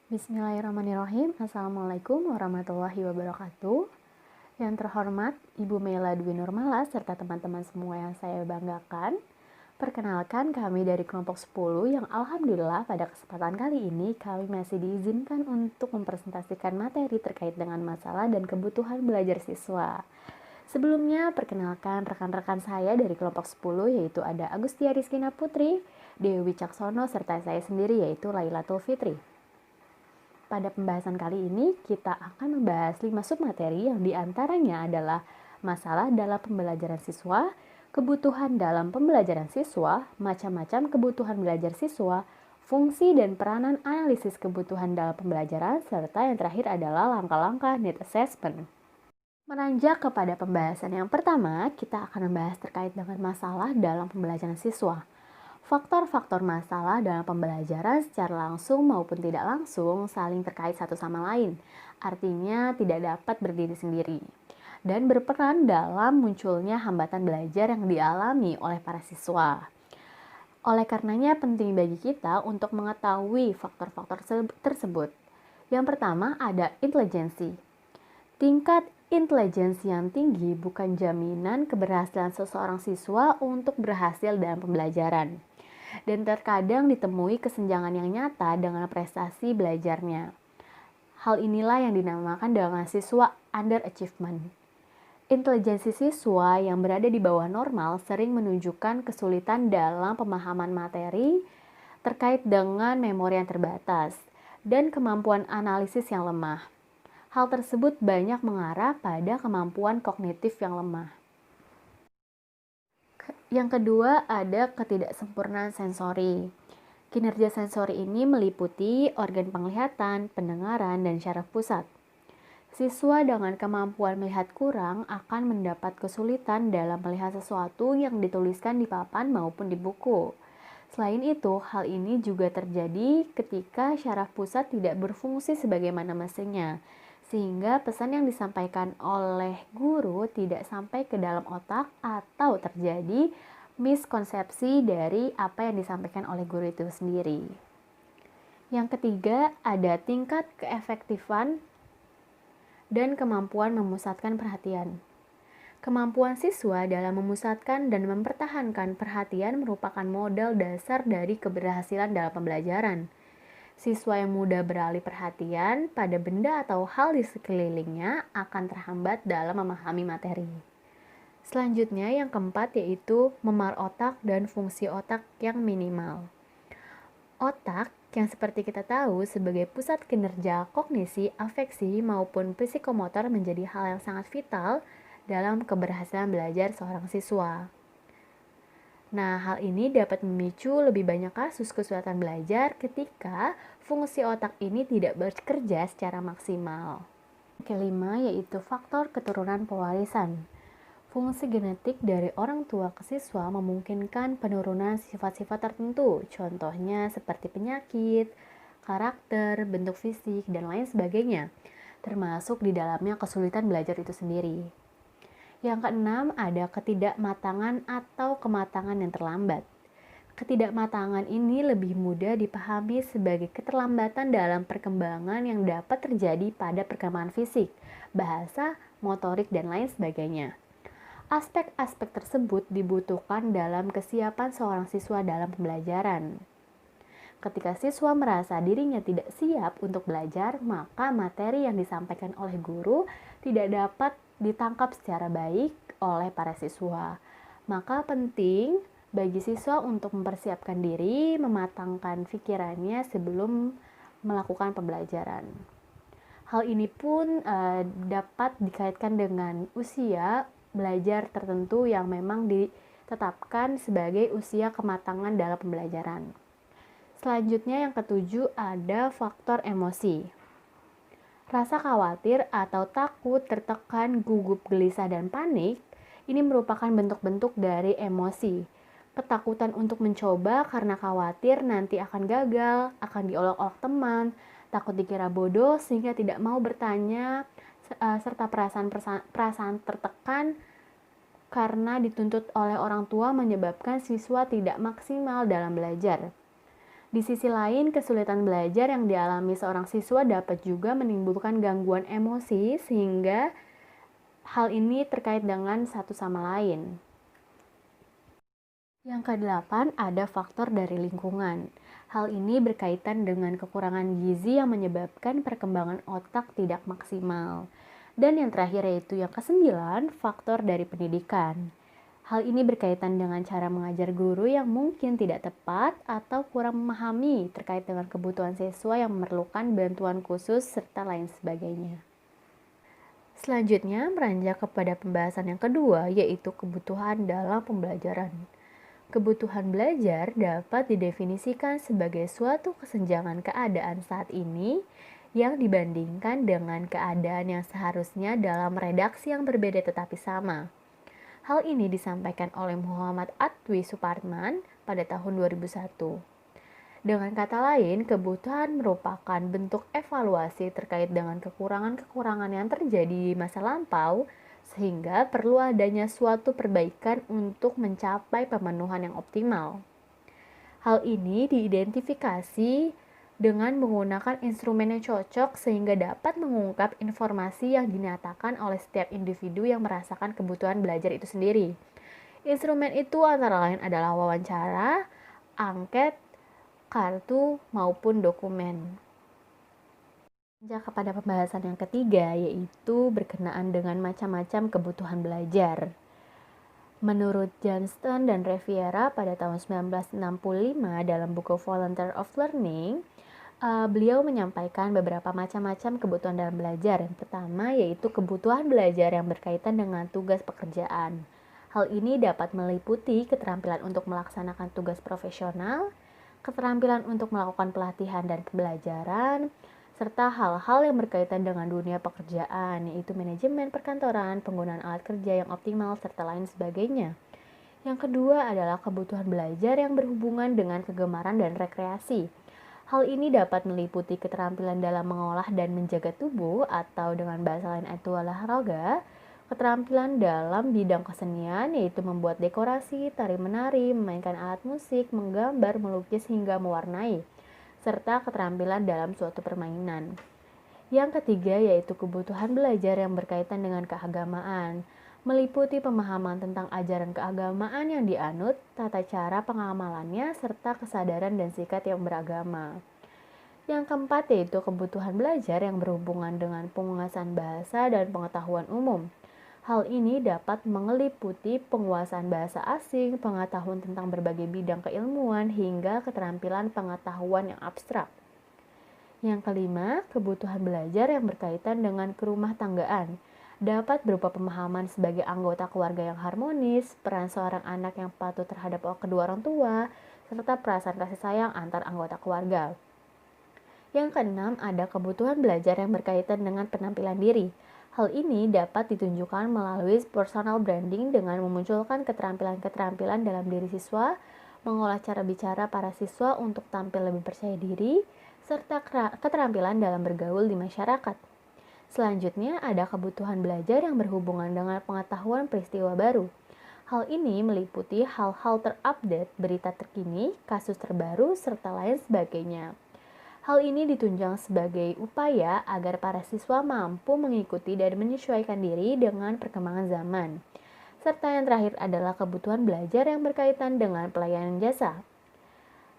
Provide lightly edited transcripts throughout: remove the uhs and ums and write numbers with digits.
Bismillahirrahmanirrahim. Assalamualaikum warahmatullahi wabarakatuh. Yang terhormat Ibu Mela Dwi Nurmala serta teman-teman semua yang saya banggakan. Perkenalkan, kami dari kelompok 10 yang alhamdulillah pada kesempatan kali ini kami masih diizinkan untuk mempresentasikan materi terkait dengan masalah dan kebutuhan belajar siswa. Sebelumnya, perkenalkan rekan-rekan saya dari kelompok 10 yaitu ada Agustia Rizkina Putri, Dewi Caksono, serta saya sendiri yaitu Lailatul Fitri. Pada pembahasan kali ini, kita akan membahas 5 submateri yang diantaranya adalah masalah dalam pembelajaran siswa, kebutuhan dalam pembelajaran siswa, macam-macam kebutuhan belajar siswa, fungsi dan peranan analisis kebutuhan dalam pembelajaran, serta yang terakhir adalah langkah-langkah need assessment. Menanjak kepada pembahasan yang pertama, kita akan membahas terkait dengan masalah dalam pembelajaran siswa. Faktor-faktor masalah dalam pembelajaran secara langsung maupun tidak langsung saling terkait satu sama lain. Artinya tidak dapat berdiri sendiri dan berperan dalam munculnya hambatan belajar yang dialami oleh para siswa. Oleh karenanya penting bagi kita untuk mengetahui faktor-faktor tersebut. Yang pertama ada intelijensi. Tingkat intelijensi yang tinggi bukan jaminan keberhasilan seseorang siswa untuk berhasil dalam pembelajaran. Dan terkadang ditemui kesenjangan yang nyata dengan prestasi belajarnya. Hal inilah yang dinamakan dengan siswa underachievement. Intelijensi siswa yang berada di bawah normal sering menunjukkan kesulitan dalam pemahaman materi terkait dengan memori yang terbatas dan kemampuan analisis yang lemah. Hal tersebut banyak mengarah pada kemampuan kognitif yang lemah. Yang kedua ada ketidaksempurnaan sensori. Kinerja sensori ini meliputi organ penglihatan, pendengaran, dan syaraf pusat. Siswa dengan kemampuan melihat kurang akan mendapat kesulitan dalam melihat sesuatu yang dituliskan di papan maupun di buku. Selain itu, hal ini juga terjadi ketika syaraf pusat tidak berfungsi sebagaimana mestinya, sehingga pesan yang disampaikan oleh guru tidak sampai ke dalam otak atau terjadi miskonsepsi dari apa yang disampaikan oleh guru itu sendiri. Yang ketiga, ada tingkat keefektifan dan kemampuan memusatkan perhatian. Kemampuan siswa dalam memusatkan dan mempertahankan perhatian merupakan modal dasar dari keberhasilan dalam pembelajaran. Siswa yang mudah beralih perhatian pada benda atau hal di sekelilingnya akan terhambat dalam memahami materi. Selanjutnya yang keempat yaitu memar otak dan fungsi otak yang minimal. Otak yang seperti kita tahu sebagai pusat kinerja kognisi, afeksi maupun psikomotor menjadi hal yang sangat vital dalam keberhasilan belajar seorang siswa. Nah, hal ini dapat memicu lebih banyak kasus kesulitan belajar ketika fungsi otak ini tidak bekerja secara maksimal. Kelima yaitu faktor keturunan pewarisan. Fungsi genetik dari orang tua ke siswa memungkinkan penurunan sifat-sifat tertentu, contohnya seperti penyakit, karakter, bentuk fisik, dan lain sebagainya, termasuk di dalamnya kesulitan belajar itu sendiri. Yang keenam, ada ketidakmatangan atau kematangan yang terlambat. Ketidakmatangan ini lebih mudah dipahami sebagai keterlambatan dalam perkembangan yang dapat terjadi pada perkembangan fisik, bahasa, motorik, dan lain sebagainya. Aspek-aspek tersebut dibutuhkan dalam kesiapan seorang siswa dalam pembelajaran. Ketika siswa merasa dirinya tidak siap untuk belajar, maka materi yang disampaikan oleh guru tidak dapat ditangkap secara baik oleh para siswa. Maka penting bagi siswa untuk mempersiapkan diri, mematangkan pikirannya sebelum melakukan pembelajaran. Hal ini pun dapat dikaitkan dengan usia belajar tertentu yang memang ditetapkan sebagai usia kematangan dalam pembelajaran. Selanjutnya yang ketujuh ada faktor emosi. Rasa khawatir atau takut, tertekan, gugup, gelisah, dan panik ini merupakan bentuk-bentuk dari emosi. Ketakutan untuk mencoba karena khawatir nanti akan gagal, akan diolok-olok teman, takut dikira bodoh sehingga tidak mau bertanya, serta perasaan tertekan karena dituntut oleh orang tua menyebabkan siswa tidak maksimal dalam belajar. Di sisi lain, kesulitan belajar yang dialami seorang siswa dapat juga menimbulkan gangguan emosi sehingga hal ini terkait dengan satu sama lain. Yang kedelapan, ada faktor dari lingkungan. Hal ini berkaitan dengan kekurangan gizi yang menyebabkan perkembangan otak tidak maksimal. Dan yang terakhir yaitu yang kesembilan, faktor dari pendidikan. Hal ini berkaitan dengan cara mengajar guru yang mungkin tidak tepat atau kurang memahami terkait dengan kebutuhan siswa yang memerlukan bantuan khusus serta lain sebagainya. Selanjutnya, beranjak kepada pembahasan yang kedua, yaitu kebutuhan dalam pembelajaran. Kebutuhan belajar dapat didefinisikan sebagai suatu kesenjangan keadaan saat ini yang dibandingkan dengan keadaan yang seharusnya dalam redaksi yang berbeda tetapi sama. Hal ini disampaikan oleh Muhammad Atwi Suparman pada tahun 2001. Dengan kata lain, kebutuhan merupakan bentuk evaluasi terkait dengan kekurangan-kekurangan yang terjadi di masa lampau, sehingga perlu adanya suatu perbaikan untuk mencapai pemenuhan yang optimal. Hal ini diidentifikasi dengan menggunakan instrumen yang cocok sehingga dapat mengungkap informasi yang dinyatakan oleh setiap individu yang merasakan kebutuhan belajar itu sendiri. Instrumen itu antara lain adalah wawancara, angket, kartu, maupun dokumen. Lanjut kepada pembahasan yang ketiga, yaitu berkenaan dengan macam-macam kebutuhan belajar. Menurut Johnston dan Riviera pada tahun 1965 dalam buku Volunteer of Learning, beliau menyampaikan beberapa macam-macam kebutuhan dalam belajar. Yang pertama yaitu kebutuhan belajar yang berkaitan dengan tugas pekerjaan. Hal ini dapat meliputi keterampilan untuk melaksanakan tugas profesional, keterampilan untuk melakukan pelatihan dan pembelajaran, serta hal-hal yang berkaitan dengan dunia pekerjaan, yaitu manajemen perkantoran, penggunaan alat kerja yang optimal, serta lain sebagainya. Yang kedua adalah kebutuhan belajar yang berhubungan dengan kegemaran dan rekreasi. Hal ini dapat meliputi keterampilan dalam mengolah dan menjaga tubuh, atau dengan bahasa lain itu olahraga, keterampilan dalam bidang kesenian, yaitu membuat dekorasi, tari-menari, memainkan alat musik, menggambar, melukis, hingga mewarnai, serta keterampilan dalam suatu permainan. Yang ketiga yaitu kebutuhan belajar yang berkaitan dengan keagamaan, meliputi pemahaman tentang ajaran keagamaan yang dianut, tata cara pengamalannya, serta kesadaran dan sikap yang beragama. Yang keempat yaitu kebutuhan belajar yang berhubungan dengan penguasaan bahasa dan pengetahuan umum. Hal ini dapat mengeliputi penguasaan bahasa asing, pengetahuan tentang berbagai bidang keilmuan, hingga keterampilan pengetahuan yang abstrak. Yang kelima, kebutuhan belajar yang berkaitan dengan kerumah tanggaan. Dapat berupa pemahaman sebagai anggota keluarga yang harmonis, peran seorang anak yang patuh terhadap kedua orang tua, serta perasaan kasih sayang antar anggota keluarga. Yang keenam, ada kebutuhan belajar yang berkaitan dengan penampilan diri. Hal ini dapat ditunjukkan melalui personal branding dengan memunculkan keterampilan-keterampilan dalam diri siswa, mengolah cara bicara para siswa untuk tampil lebih percaya diri, serta keterampilan dalam bergaul di masyarakat. Selanjutnya, ada kebutuhan belajar yang berhubungan dengan pengetahuan peristiwa baru. Hal ini meliputi hal-hal terupdate, berita terkini, kasus terbaru, serta lain sebagainya. Hal ini ditunjang sebagai upaya agar para siswa mampu mengikuti dan menyesuaikan diri dengan perkembangan zaman. Serta yang terakhir adalah kebutuhan belajar yang berkaitan dengan pelayanan jasa.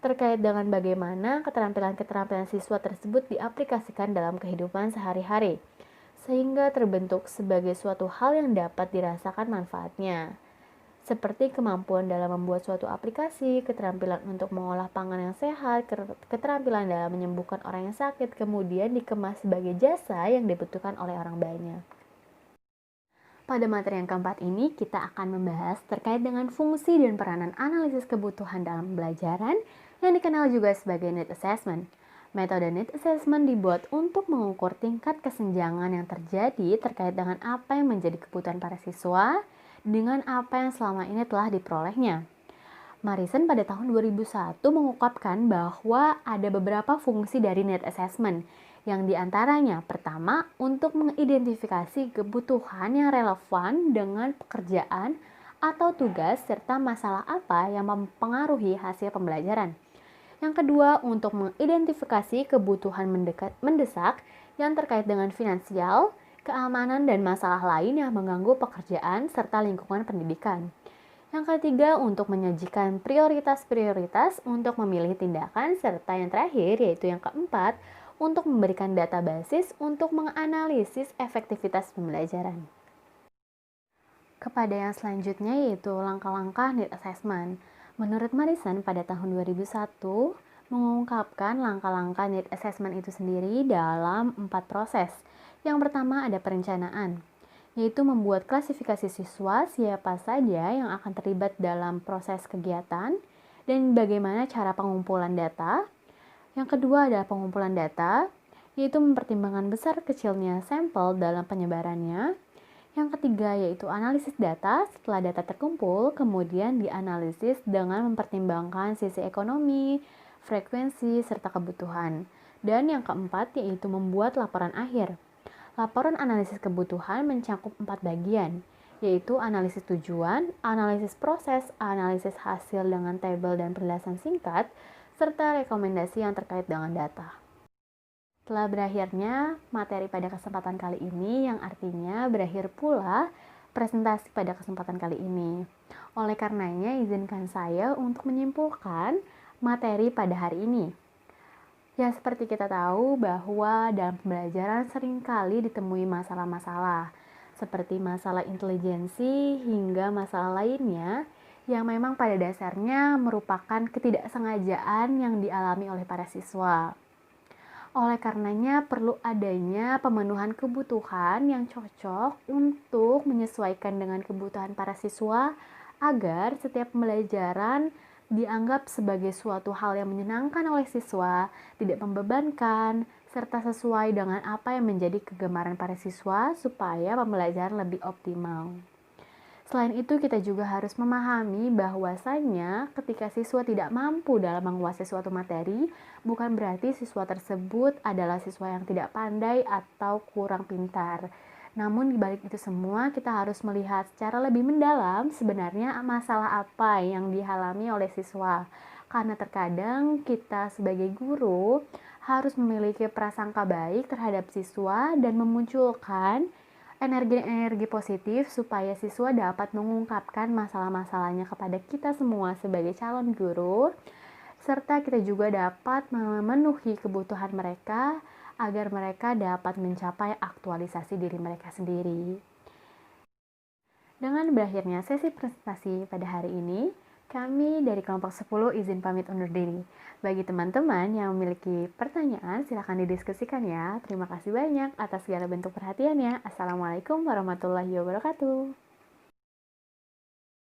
Terkait dengan bagaimana keterampilan-keterampilan siswa tersebut diaplikasikan dalam kehidupan sehari-hari, sehingga terbentuk sebagai suatu hal yang dapat dirasakan manfaatnya. Seperti kemampuan dalam membuat suatu aplikasi, keterampilan untuk mengolah pangan yang sehat, keterampilan dalam menyembuhkan orang yang sakit, kemudian dikemas sebagai jasa yang dibutuhkan oleh orang banyak. Pada materi yang keempat ini, kita akan membahas terkait dengan fungsi dan peranan analisis kebutuhan dalam pembelajaran yang dikenal juga sebagai need assessment. Metode need assessment dibuat untuk mengukur tingkat kesenjangan yang terjadi terkait dengan apa yang menjadi kebutuhan para siswa dengan apa yang selama ini telah diperolehnya. Marison pada tahun 2001 mengungkapkan bahwa ada beberapa fungsi dari need assessment, yang diantaranya pertama untuk mengidentifikasi kebutuhan yang relevan dengan pekerjaan atau tugas serta masalah apa yang mempengaruhi hasil pembelajaran. Yang kedua, untuk mengidentifikasi kebutuhan mendesak yang terkait dengan finansial, keamanan, dan masalah lain yang mengganggu pekerjaan serta lingkungan pendidikan. Yang ketiga, untuk menyajikan prioritas-prioritas untuk memilih tindakan, serta yang terakhir, yaitu yang keempat, untuk memberikan data basis untuk menganalisis efektivitas pembelajaran. Kepada yang selanjutnya yaitu langkah-langkah need assessment. Menurut Marison pada tahun 2001, mengungkapkan langkah-langkah need assessment itu sendiri dalam 4 proses. Yang pertama ada perencanaan, yaitu membuat klasifikasi siswa siapa saja yang akan terlibat dalam proses kegiatan dan bagaimana cara pengumpulan data. Yang kedua adalah pengumpulan data, yaitu mempertimbangkan besar kecilnya sampel dalam penyebarannya. Yang ketiga yaitu analisis data. Setelah data terkumpul, kemudian dianalisis dengan mempertimbangkan sisi ekonomi, frekuensi, serta kebutuhan. Dan yang keempat yaitu membuat laporan akhir. Laporan analisis kebutuhan mencakup 4 bagian, yaitu analisis tujuan, analisis proses, analisis hasil dengan tabel dan penjelasan singkat, serta rekomendasi yang terkait dengan data. Setelah berakhirnya materi pada kesempatan kali ini, yang artinya berakhir pula presentasi pada kesempatan kali ini. Oleh karenanya, izinkan saya untuk menyimpulkan materi pada hari ini. Ya, seperti kita tahu bahwa dalam pembelajaran seringkali ditemui masalah-masalah, seperti masalah intelijensi hingga masalah lainnya yang memang pada dasarnya merupakan ketidaksengajaan yang dialami oleh para siswa. Oleh karenanya perlu adanya pemenuhan kebutuhan yang cocok untuk menyesuaikan dengan kebutuhan para siswa agar setiap pembelajaran dianggap sebagai suatu hal yang menyenangkan oleh siswa, tidak membebankan, serta sesuai dengan apa yang menjadi kegemaran para siswa supaya pembelajaran lebih optimal. Selain itu, kita juga harus memahami bahwasanya ketika siswa tidak mampu dalam menguasai suatu materi, bukan berarti siswa tersebut adalah siswa yang tidak pandai atau kurang pintar. Namun di balik itu semua, kita harus melihat secara lebih mendalam sebenarnya masalah apa yang dialami oleh siswa. Karena terkadang kita sebagai guru harus memiliki prasangka baik terhadap siswa dan memunculkan energi-energi positif supaya siswa dapat mengungkapkan masalah-masalahnya kepada kita semua sebagai calon guru, serta kita juga dapat memenuhi kebutuhan mereka agar mereka dapat mencapai aktualisasi diri mereka sendiri. Dengan berakhirnya sesi presentasi pada hari ini, kami dari kelompok 10 izin pamit undur diri. Bagi teman-teman yang memiliki pertanyaan, silakan didiskusikan ya. Terima kasih banyak atas segala bentuk perhatiannya. Assalamualaikum warahmatullahi wabarakatuh.